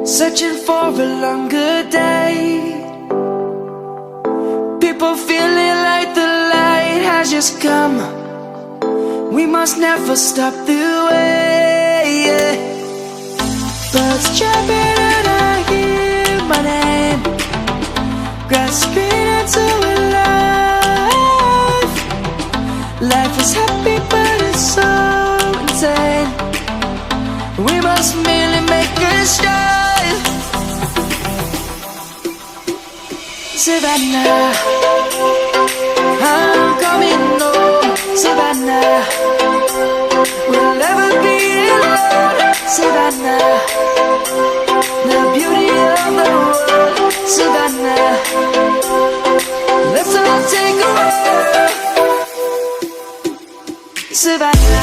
searching for a longer day. People feeling like the light has just come. We must never stop the way, yeah. Birds chirping and I hear my name, grasping into a life. Life is happy but it's so insane. We must merely make a start. Savannah, I'm coming home. Savannah, we'll never be alone. Savannah, the beauty of the world. Savannah, let's all take a walk. Savannah.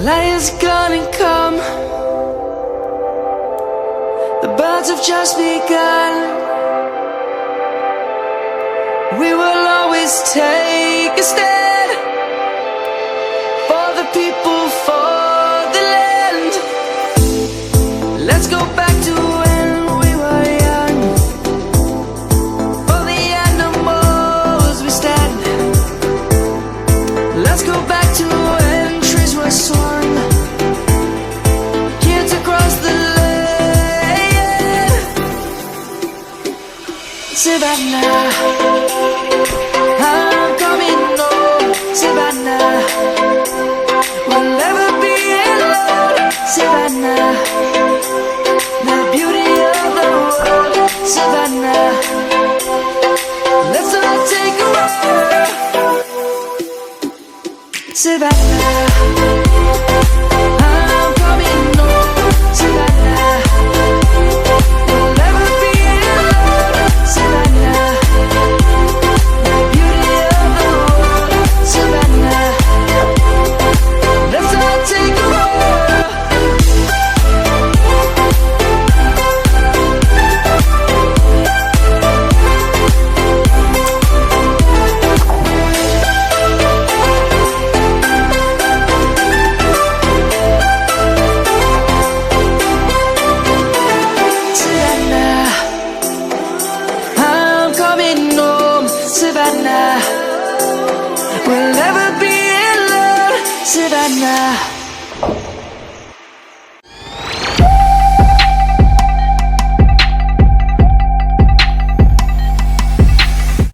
Light is gonna come. The birds have just begun. We will always take a stand for the people, for the land. Let's go back to when we were young. For the animals we stand. Let's go back to when trees were swung. Savannah, I'm coming home. Savannah, we'll never be alone. Savannah, the beauty of the world. Savannah, let's all take a walk. Savannah, I'm coming home. Savannah, we'll never be alone. Savannah, the beauty of the world. Savannah, let's all take a walk. Savannah, I'm coming home. Savannah, we'll never be alone. Savannah.